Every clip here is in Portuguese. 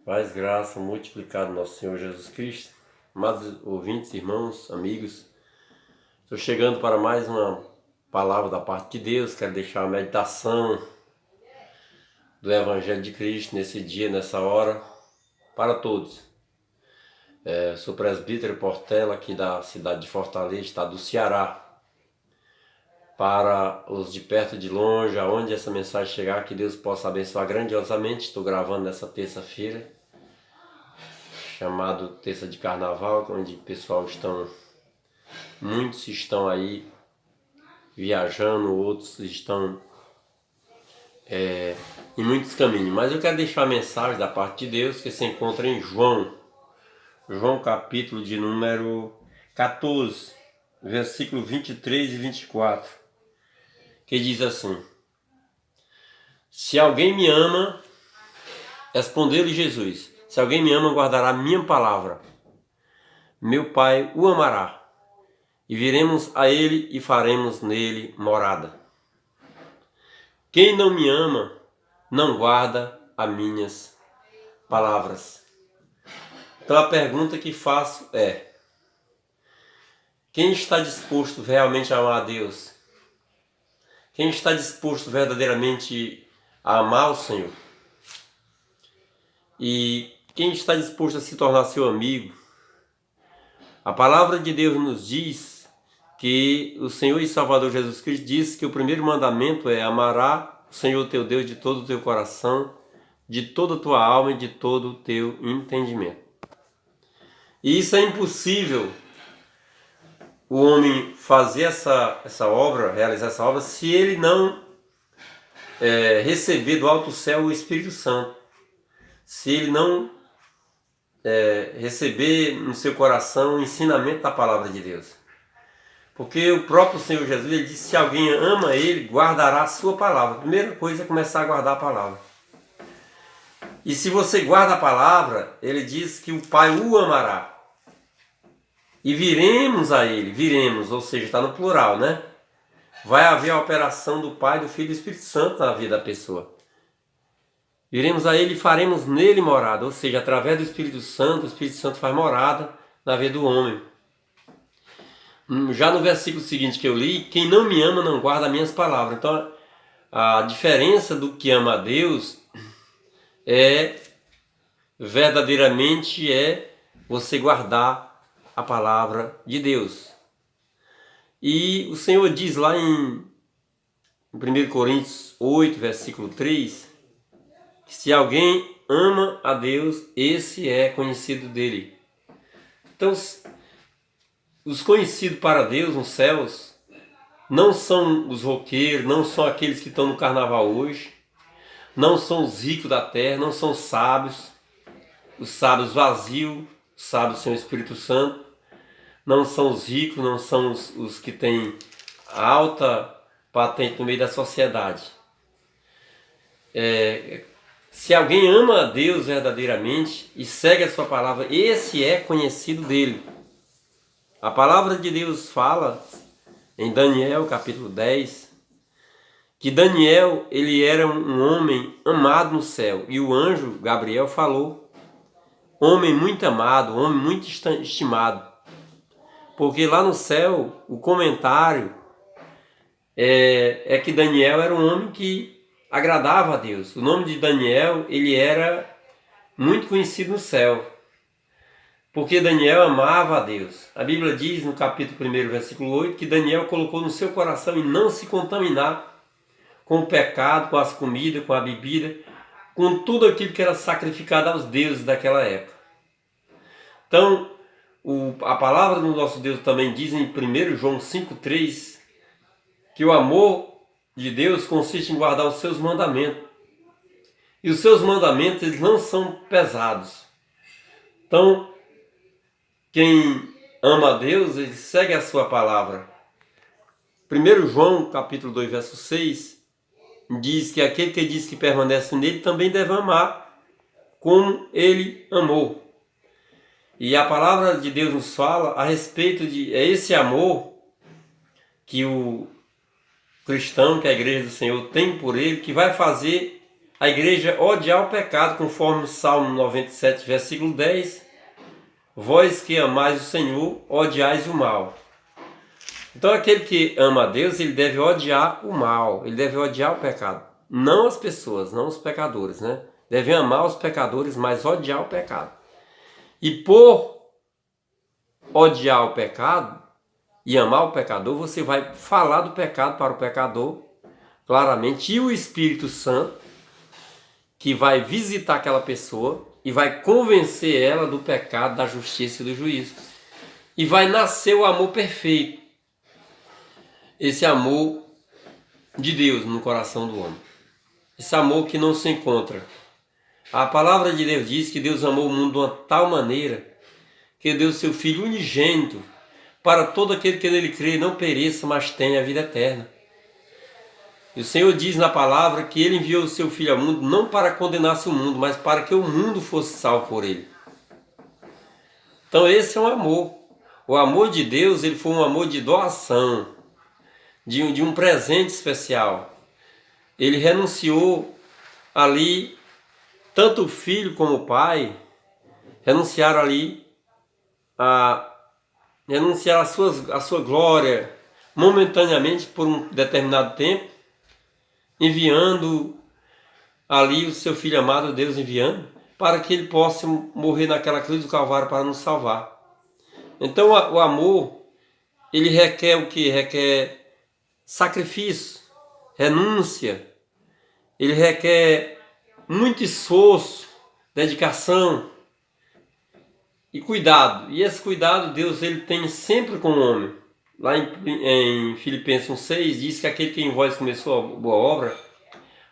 Paz, graça, multiplicado nosso Senhor Jesus Cristo. Amados ouvintes, irmãos, amigos, estou chegando para mais uma palavra da parte de Deus. Quero deixar a meditação do Evangelho de Cristo nesse dia, nessa hora, para todos. Sou presbítero Portela, aqui da cidade de Fortaleza, estado do Ceará. Para os de perto e de longe, aonde essa mensagem chegar, que Deus possa abençoar grandiosamente. Estou gravando nessa terça-feira, chamado Terça de Carnaval, onde muitos estão aí viajando, outros estão em muitos caminhos. Mas eu quero deixar a mensagem da parte de Deus que se encontra em João capítulo de número 14, versículo 23 e 24, que diz assim: Se alguém me ama, respondeu-lhe Jesus, se alguém me ama, guardará minha palavra. Meu Pai o amará, e viremos a ele e faremos nele morada. Quem não me ama, não guarda as minhas palavras. Então a pergunta que faço é: quem está disposto realmente a amar a Deus? Quem está disposto verdadeiramente a amar o Senhor? E quem está disposto a se tornar seu amigo? A palavra de Deus nos diz que o Senhor e Salvador Jesus Cristo disse que o primeiro mandamento é: amará o Senhor teu Deus de todo o teu coração, de toda a tua alma e de todo o teu entendimento. E isso é impossível o homem fazer essa obra, realizar essa obra, se ele não receber do alto céu o Espírito Santo. Se ele não receber no seu coração o ensinamento da palavra de Deus. Porque o próprio Senhor Jesus, ele disse: se alguém ama ele, guardará a sua palavra. A primeira coisa é começar a guardar a palavra. E se você guarda a palavra, ele diz que o Pai o amará. E viremos a ele, ou seja, está no plural, né? Vai haver a operação do Pai, do Filho e do Espírito Santo na vida da pessoa. Viremos a ele e faremos nele morada, ou seja, através do Espírito Santo, o Espírito Santo faz morada na vida do homem. Já no versículo seguinte que eu li: quem não me ama não guarda minhas palavras. Então a diferença do que ama a Deus verdadeiramente você guardar a palavra de Deus. E o Senhor diz lá em 1 Coríntios 8, versículo 3, que se alguém ama a Deus, esse é conhecido dele. Então, os conhecidos para Deus nos céus não são os roqueiros, não são aqueles que estão no carnaval hoje, não são os ricos da terra, não são os sábios vazios, os sábios sem o Espírito Santo, não são os ricos, não são os que têm alta patente no meio da sociedade. Se alguém ama a Deus verdadeiramente e segue a sua palavra, esse é conhecido dele. A palavra de Deus fala em Daniel capítulo 10, que Daniel ele era um homem amado no céu, e o anjo Gabriel falou: homem muito amado, homem muito estimado. Porque lá no céu o comentário é que Daniel era um homem que agradava a Deus. O nome de Daniel ele era muito conhecido no céu, porque Daniel amava a Deus. A Bíblia diz no capítulo 1, versículo 8, que Daniel colocou no seu coração em não se contaminar com o pecado, com as comidas, com a bebida, com tudo aquilo que era sacrificado aos deuses daquela época. Então, a palavra do nosso Deus também diz em 1 João 5,3 que o amor de Deus consiste em guardar os seus mandamentos. E os seus mandamentos eles não são pesados. Então, quem ama a Deus, ele segue a sua palavra. 1 João capítulo 2, verso 6 diz que aquele que diz que permanece nele também deve amar como ele amou. E a palavra de Deus nos fala a respeito de esse amor que o cristão, que a igreja do Senhor tem por ele, que vai fazer a igreja odiar o pecado, conforme o Salmo 97, versículo 10. Vós que amais o Senhor, odiais o mal. Então aquele que ama a Deus, ele deve odiar o mal, ele deve odiar o pecado. Não as pessoas, não os pecadores, né? Deve amar os pecadores, mas odiar o pecado. E por odiar o pecado e amar o pecador, você vai falar do pecado para o pecador, claramente, e o Espírito Santo, que vai visitar aquela pessoa e vai convencer ela do pecado, da justiça e do juízo. E vai nascer o amor perfeito. Esse amor de Deus no coração do homem. Esse amor que não se encontra. A palavra de Deus diz que Deus amou o mundo de uma tal maneira que deu seu Filho unigênito para todo aquele que nele crê não pereça, mas tenha a vida eterna. E o Senhor diz na palavra que Ele enviou o seu Filho ao mundo não para condenar-se o mundo, mas para que o mundo fosse salvo por Ele. Então esse é um amor. O amor de Deus, ele foi um amor de doação, de um presente especial. Ele renunciou ali, tanto o Filho como o Pai, renunciaram ali renunciaram a sua glória momentaneamente por um determinado tempo, enviando ali o seu Filho amado, Deus enviando, para que ele possa morrer naquela cruz do Calvário para nos salvar. Então o amor, ele requer o que? Requer sacrifício, renúncia, ele requer muito esforço, dedicação e cuidado. E esse cuidado Deus ele tem sempre com o homem. Lá em Filipenses 1,6 diz que aquele que em vós começou a boa obra,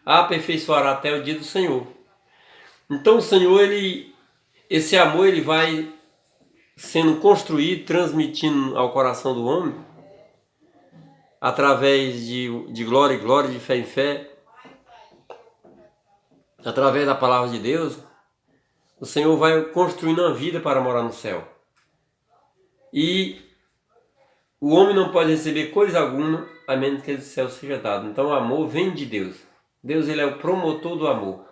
a aperfeiçoará até o dia do Senhor. Então o Senhor, esse amor ele vai sendo construído, transmitindo ao coração do homem, através de glória em glória, de fé em fé, através da palavra de Deus, o Senhor vai construindo uma vida para morar no céu. E o homem não pode receber coisa alguma, a menos que esse céu seja dado. Então o amor vem de Deus. Deus ele é o promotor do amor.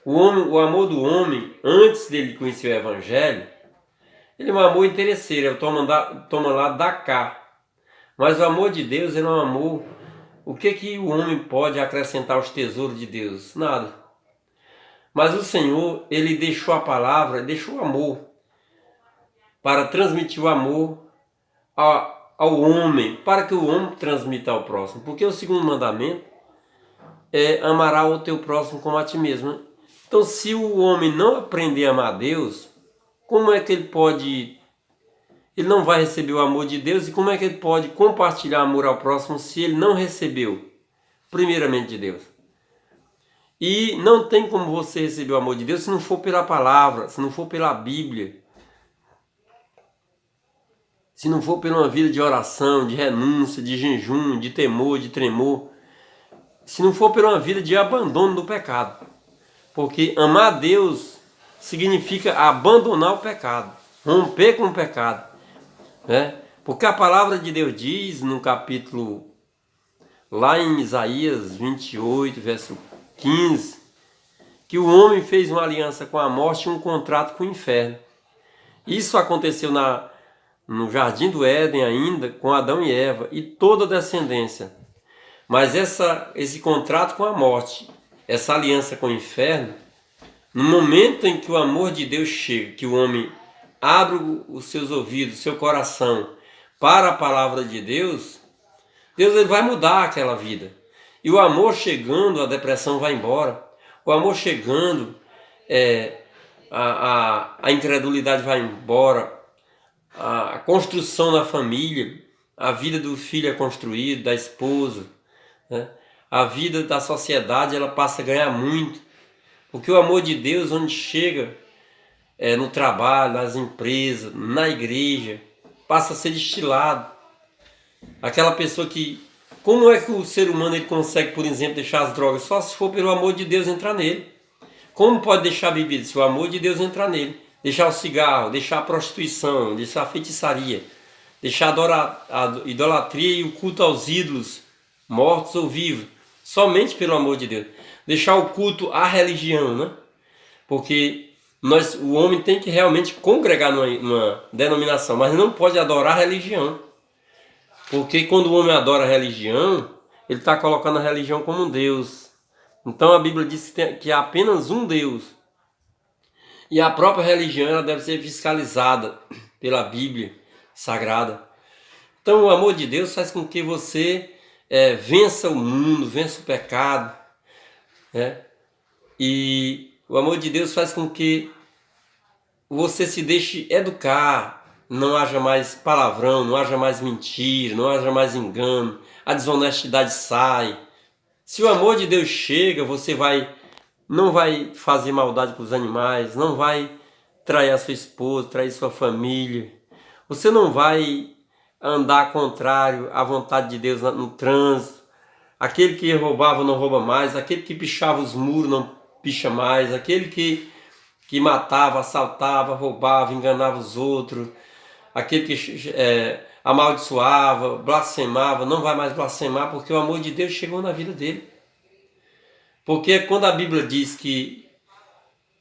O amor do homem, antes dele conhecer o Evangelho, ele é um amor interesseiro, é toma lá, dá cá. Mas o amor de Deus é um amor. O que o homem pode acrescentar aos tesouros de Deus? Nada. Mas o Senhor, ele deixou a palavra, deixou o amor, para transmitir o amor ao homem, para que o homem transmita ao próximo. Porque o segundo mandamento é amará o teu próximo como a ti mesmo. Né? Então, se o homem não aprender a amar a Deus, como é que ele pode... Ele não vai receber o amor de Deus, e como é que ele pode compartilhar amor ao próximo se ele não recebeu, primeiramente, de Deus? E não tem como você receber o amor de Deus se não for pela palavra, se não for pela Bíblia, se não for por uma vida de oração, de renúncia, de jejum, de temor, de tremor, se não for por uma vida de abandono do pecado. Porque amar a Deus significa abandonar o pecado, romper com o pecado. Né? Porque a palavra de Deus diz no capítulo, lá em Isaías 28, verso 15, que o homem fez uma aliança com a morte e um contrato com o inferno. Isso aconteceu no Jardim do Éden ainda, com Adão e Eva e toda a descendência. Mas esse contrato com a morte, essa aliança com o inferno, no momento em que o amor de Deus chega, que o homem abre os seus ouvidos, o seu coração para a palavra de Deus, Deus ele vai mudar aquela vida. E o amor chegando, a depressão vai embora. O amor chegando, a incredulidade vai embora. A construção da família, a vida do filho é construída, da esposa, né? A vida da sociedade ela passa a ganhar muito. Porque o amor de Deus, onde chega, no trabalho, nas empresas, na igreja, passa a ser destilado. Aquela pessoa que... Como é que o ser humano ele consegue, por exemplo, deixar as drogas? Só se for pelo amor de Deus entrar nele. Como pode deixar a bebida? Se o amor de Deus entrar nele. Deixar o cigarro, deixar a prostituição, deixar a feitiçaria, deixar a idolatria e o culto aos ídolos, mortos ou vivos, somente pelo amor de Deus. deixar o culto à religião, né? Porque o homem tem que realmente congregar numa denominação, mas não pode adorar a religião. Porque quando o homem adora a religião, ele está colocando a religião como um Deus. Então a Bíblia diz que há apenas um Deus. E a própria religião ela deve ser fiscalizada pela Bíblia Sagrada. Então o amor de Deus faz com que você vença o mundo, vença o pecado. Né? E o amor de Deus faz com que você se deixe educar, não haja mais palavrão, não haja mais mentira, não haja mais engano, a desonestidade sai. Se o amor de Deus chega, você não vai fazer maldade com os animais, não vai trair a sua esposa, trair sua família. Você não vai andar contrário à vontade de Deus no trânsito. Aquele que roubava não rouba mais, aquele que pichava os muros não picha mais, aquele que matava, assaltava, roubava, enganava os outros, aquele que amaldiçoava, blasfemava, não vai mais blasfemar, porque o amor de Deus chegou na vida dele. Porque quando a Bíblia diz que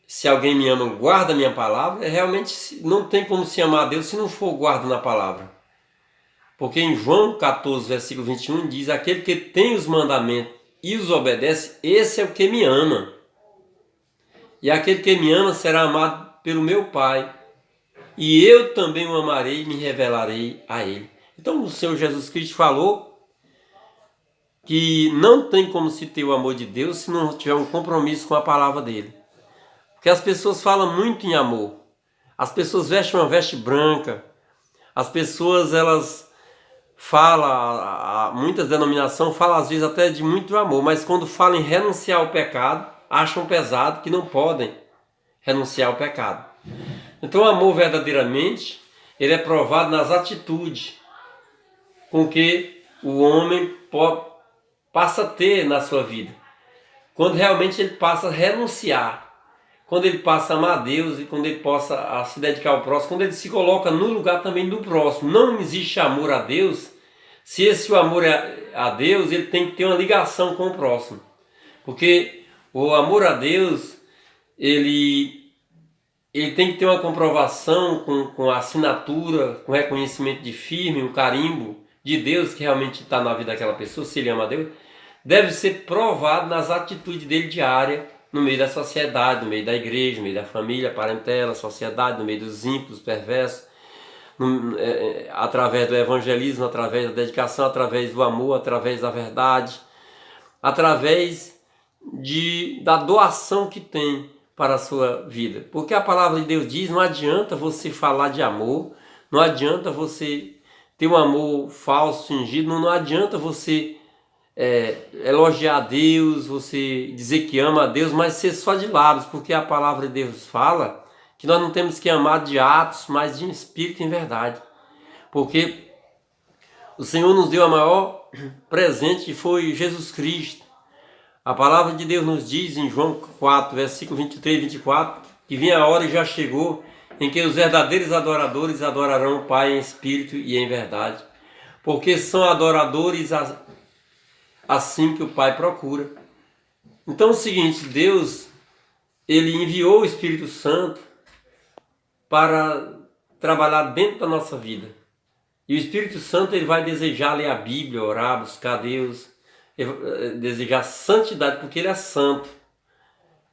se alguém me ama, guarda a minha palavra, realmente não tem como se amar a Deus se não for guarda na palavra. Porque em João 14, versículo 21, diz: aquele que tem os mandamentos e os obedece, esse é o que me ama. E aquele que me ama será amado pelo meu Pai. E eu também o amarei e me revelarei a ele. Então o Senhor Jesus Cristo falou que não tem como se ter o amor de Deus se não tiver um compromisso com a palavra dele. Porque as pessoas falam muito em amor. As pessoas vestem uma veste branca. As pessoas, elas falam, muitas denominações falam às vezes até de muito amor, mas quando falam em renunciar ao pecado, acham pesado que não podem renunciar ao pecado. Então o amor verdadeiramente, ele é provado nas atitudes com que o homem passa a ter na sua vida. Quando realmente ele passa a renunciar, quando ele passa a amar a Deus e quando ele passa a se dedicar ao próximo, quando ele se coloca no lugar também do próximo. Não existe amor a Deus se esse amor a Deus, ele tem que ter uma ligação com o próximo. Porque o amor a Deus, ele tem que ter uma comprovação com a assinatura, com reconhecimento de firme, o carimbo de Deus que realmente está na vida daquela pessoa, se ele ama a Deus, deve ser provado nas atitudes dele diárias, no meio da sociedade, no meio da igreja, no meio da família, parentela, sociedade, no meio dos ímpios, da através do evangelismo, através da dedicação, através do amor, através da verdade, através da doação que tem para a sua vida. Porque a palavra de Deus diz, não adianta você falar de amor, não adianta você ter um amor falso, fingido, não adianta você elogiar a Deus, você dizer que ama a Deus, mas ser só de lábios, porque a palavra de Deus fala que nós não temos que amar de atos, mas de espírito e em verdade. Porque o Senhor nos deu a maior presente, que foi Jesus Cristo. A palavra de Deus nos diz em João 4, versículo 23 e 24, que vinha a hora e já chegou, em que os verdadeiros adoradores adorarão o Pai em espírito e em verdade. Porque são adoradores assim que o Pai procura. Então é o seguinte, Deus, ele enviou o Espírito Santo para trabalhar dentro da nossa vida. E o Espírito Santo, ele vai desejar ler a Bíblia, orar, buscar Deus, desejar santidade, porque ele é santo.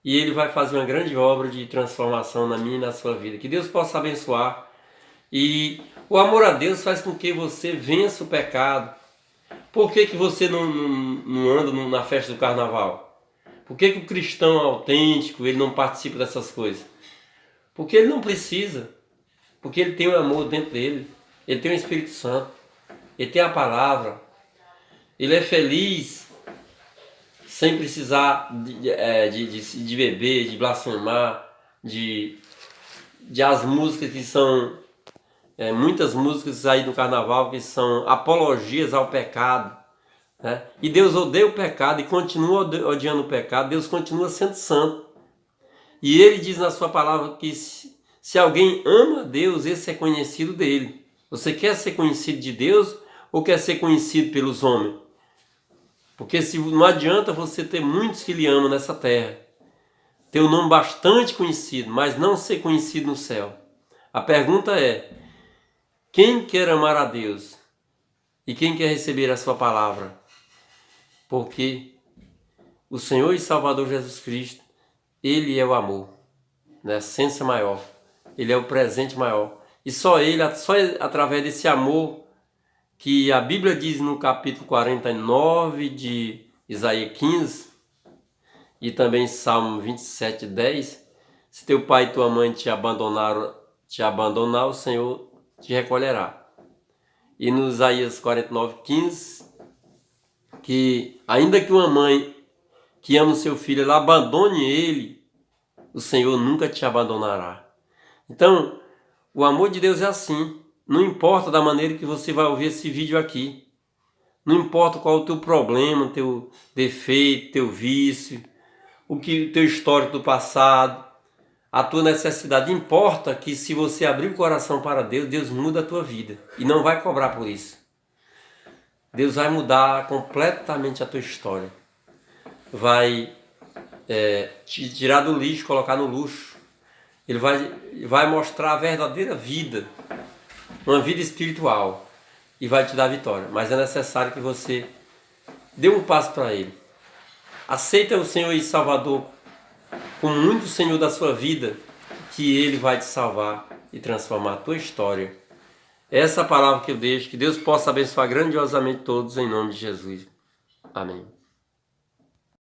E ele vai fazer uma grande obra de transformação na minha e na sua vida. Que Deus possa abençoar. E o amor a Deus faz com que você vença o pecado. Por que você não anda na festa do carnaval? Por que o cristão autêntico, ele não participa dessas coisas? Porque ele não precisa. Porque ele tem o amor dentro dele. Ele tem o Espírito Santo. Ele tem a palavra. Ele é feliz sem precisar de beber, de blasfemar, de as músicas que são... muitas músicas aí no carnaval que são apologias ao pecado, né? E Deus odeia o pecado e continua odiando o pecado. Deus continua sendo santo. E ele diz na sua palavra que se alguém ama Deus, esse é conhecido dele. Você quer ser conhecido de Deus ou quer ser conhecido pelos homens? Porque não adianta você ter muitos que lhe amam nessa terra, ter um nome bastante conhecido, mas não ser conhecido no céu. A pergunta é: quem quer amar a Deus? E quem quer receber a sua palavra? Porque o Senhor e Salvador Jesus Cristo, Ele é o amor, na essência maior. Ele é o presente maior. E só através desse amor, que a Bíblia diz no capítulo 49 de Isaías 15, e também Salmo 27:10, se teu pai e tua mãe te abandonar, o Senhor te recolherá. E no Isaías 49:15, que ainda que uma mãe que ama o seu filho, ela abandone ele, o Senhor nunca te abandonará. Então, o amor de Deus é assim. Não importa da maneira que você vai ouvir esse vídeo aqui. Não importa qual é o teu problema, teu defeito, teu vício, o teu histórico do passado, a tua necessidade. Importa que se você abrir o coração para Deus, Deus muda a tua vida. E não vai cobrar por isso. Deus vai mudar completamente a tua história. Vai te tirar do lixo, colocar no luxo. Ele vai mostrar a verdadeira vida, uma vida espiritual, e vai te dar vitória. Mas é necessário que você dê um passo para Ele. Aceita o Senhor e Salvador como o único Senhor da sua vida, que Ele vai te salvar e transformar a tua história. Essa é a palavra que eu deixo. Que Deus possa abençoar grandiosamente todos, em nome de Jesus. Amém.